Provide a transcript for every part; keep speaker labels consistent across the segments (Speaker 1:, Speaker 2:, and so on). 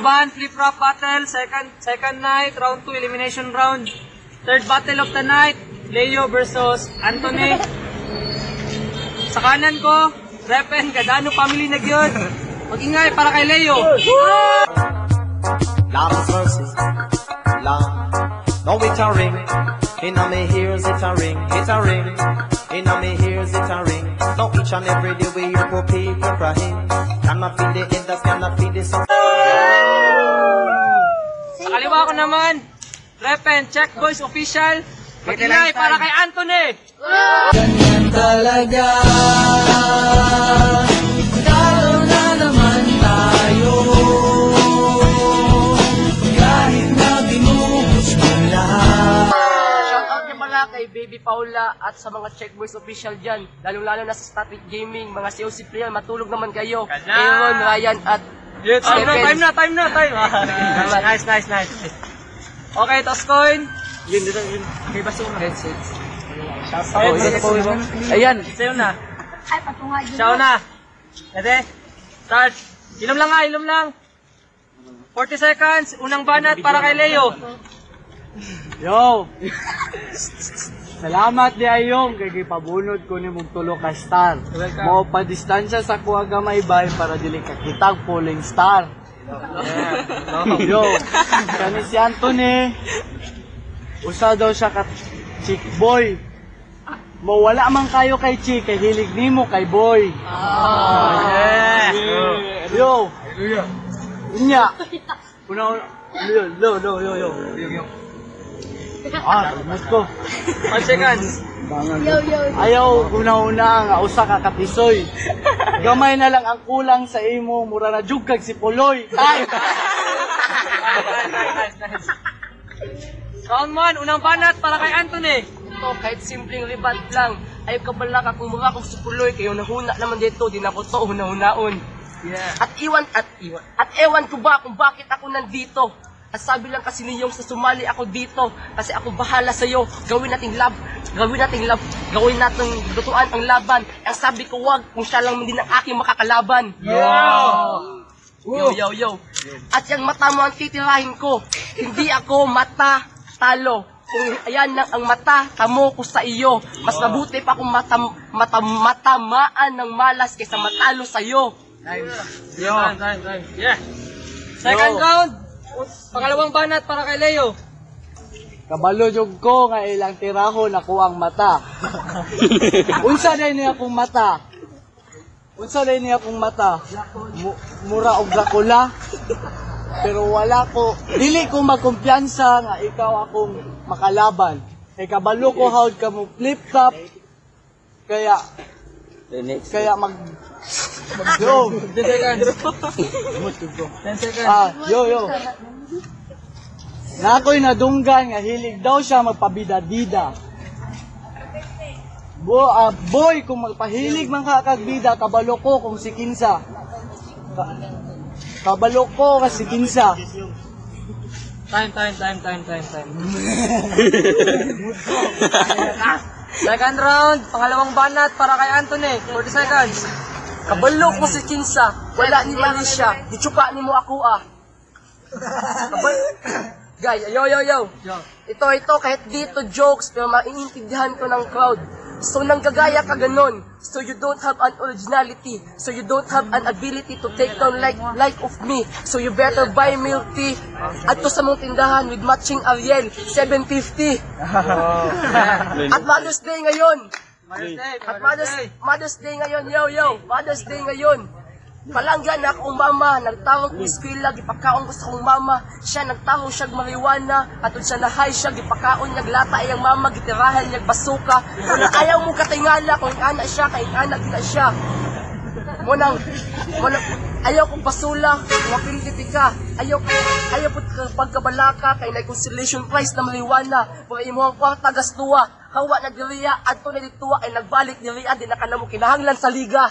Speaker 1: Kalaban, flip-flop battle, second night, round 2, elimination round. Third battle of the night, Leo versus Anthony. Sa kanan ko, Repen, Gadano family na gyud. Mag-ingay para kay Leo.
Speaker 2: Lord of mercy, Lord. No, it's a ring. In my ears, it's a ring. It's a ring. In my ears, it's a ring. Now each and every day we hear poor people crying. Cannot feel the end, cannot feel the sun.
Speaker 1: Sa kaliwa ko naman, Repen, Check Boys Official. Mag-ingay para kay Anthony.
Speaker 3: Ganyan talaga, talo na naman tayo. Kahit na binuhos mo lahat.
Speaker 4: Shoutout niya pala kay Baby Paula at sa mga Check Boys Official dyan. Lalong-lalo na sa Static Gaming, mga COC player, matulog naman kayo. Aaron, Ryan at
Speaker 1: Time na. Nice. Okay, toss coin. Yun. May basura.
Speaker 4: headsets.
Speaker 1: Ayan, sa'yo na.
Speaker 5: Ay, patunga dyan.
Speaker 1: Siya na. Ede, start. Ilom lang. 40 seconds. Unang banat para kay Leo.
Speaker 6: Yo! Salamat di ayong kay gipabunod ko ni mong tulo ka star.
Speaker 1: Welcome.
Speaker 6: Mao pa distansya sa kuha gamay bay para dili ka kitag pulling star. Yo! Kani si Anthony. Usa daw siya ka chick boy. Mawala man kayo kay chick kay hilig nimo kay boy. Yo! Inya! Yo. Lumot ko.
Speaker 1: 5 seconds.
Speaker 5: Yo.
Speaker 6: Ayaw una-una nga usa ka katisoy. Gamay na lang ang kulang sa imo, mura na jug kag si Puloy. Ay!
Speaker 1: Nice. Round 1, unang banat para kay Anthony.
Speaker 4: Ito, kahit simpleng ribat lang, ayaw ka bala ka kung mura kong supuloy, kayo nahuna naman dito, di na ko to, hunahunaon.
Speaker 1: Yeah.
Speaker 4: At ewan ko ba kung bakit ako nandito. At sabi lang kasi niyong sa sumali ako dito kasi ako bahala sa'yo. Gawin nating lutuan ang laban. Ang sabi ko wag kung siya lang din ang aking makakalaban. Yo. At yung mata mo ang titirahin ko. Hindi ako mata talo. Kung ayan lang ang mata, tamo ko sa iyo. Mas mabuti pa kung matamaan ng malas kaysa matalo sa'yo.
Speaker 1: Time. Yeah. Second round. Pangalawang banat para kay Leo.
Speaker 6: Kabalo jug ko nga ilang tirahon ako ang mata. Unsa day niya akong mata? Mura og Dracula. Pero wala ko, dili ko magkumpiyansa nga ikaw akong makalaban. Kay kabalo ko hawd ka mo flip-flop. Kaya go.
Speaker 1: 10 seconds. 10 seconds.
Speaker 6: Yo. Na ako'y nadunggan nga hilig daw siya magpabida-bida. Boy, kung magpahilig man ka kagbida, kabalo ko kung si Kinsa. Kabalo ko kasi Kinsa.
Speaker 1: Time. Second round, pangalawang banat para kay Anthony. 40 seconds.
Speaker 4: Kabalo ko si Kinsa, wala ni Marisha, ditsupa ni mo ako Guys, yo. Ito, kahit dito jokes, pero maiintindihan ko ng crowd. So, nanggagaya ka ganon. So, you don't have an originality. So, you don't have an ability to take down like of me. So, you better buy milk tea. Adto sa mong tindahan with matching Ariel, 750. At Mother's Day ngayon. Mother's Day ngayon, yo. Mother's Day ngayon. Palangga na akong mama, nagtawag ko eskwela, gipakaon ko sa akong mama. Siya nagtawag siya marijuana, atod siya nahay siya, gipakaon niya, glata iyang mama, gitirahan niya, basuka. Kung ayaw mo katingala, kung anak siya, kay anak na siya. Munang, ayaw kong basula, mapiliti ka. Ayaw po pagkabalaka, kay na consolation prize na marijuana. Pag imo ang kwarta gastuwa. Hawa na diriya, adto na dituwa ay nagbalik diriya, di na ka na mo kinahanglan sa liga.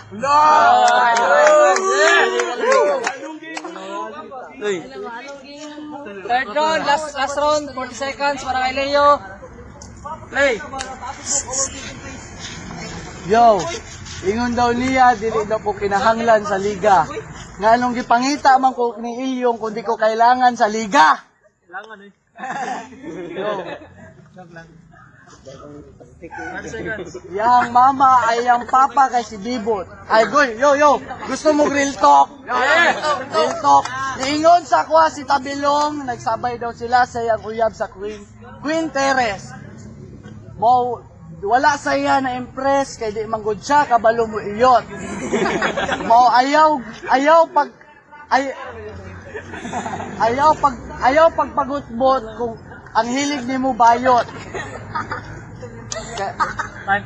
Speaker 1: Third round, last round, 40 seconds para kay Leo. Play.
Speaker 6: Yo, ingon daw niya, dili daw ko kinahanglan sa liga. Nga nung gipangita man ko ni Ilyong kundi ko kailangan sa liga.
Speaker 1: Kailangan eh.
Speaker 6: Yo.
Speaker 1: Joke lang. 1 seconds.
Speaker 6: Yang mama ay yang papa kay si Bibot. Ay, goy, yo. Gusto mo real talk? Real talk. Niingon sa kwa si Tabilong, nagsabay daw sila sa yang uyab sa Queen Terrace. Mo, wala sa iya na impress kay di manggod siya kabalo mo iyot. Mo ayaw pagpagutbot kung ang hilig nimo bayot.
Speaker 1: Time.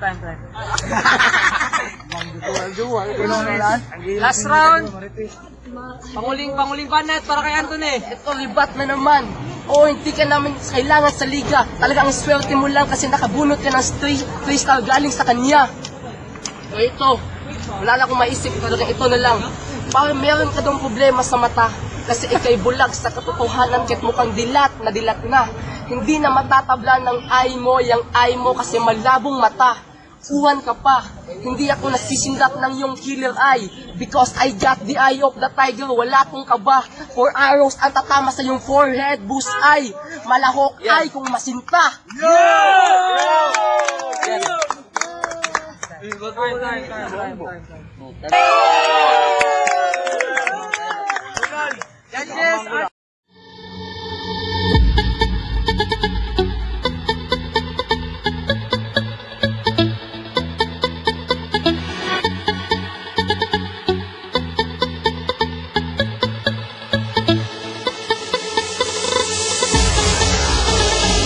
Speaker 6: Last
Speaker 1: Last round. Panguling banet para kay Anthony.
Speaker 4: Ito, libat na naman. O, hindi ka namin kailangan sa liga. Talagang swerte mo lang kasi nakabunot ka ng 3 star galing sa kanya. O ito, wala na akong maisip. Talagang ito na lang. Parang meron ka dong problema sa mata. Kasi ikay bulag sa katotohanan kahit mukhang dilat na. Hindi na matatabla ng eye mo, yung eye mo kasi malabong mata. Uwan ka pa. Hindi ako nasisindak ng iyong killer eye. Because I got the eye of the tiger. Wala akong kaba. 4 arrows ang tatama sa iyong forehead, bullseye. Malahok eye kung masinta.
Speaker 1: Time. Judges,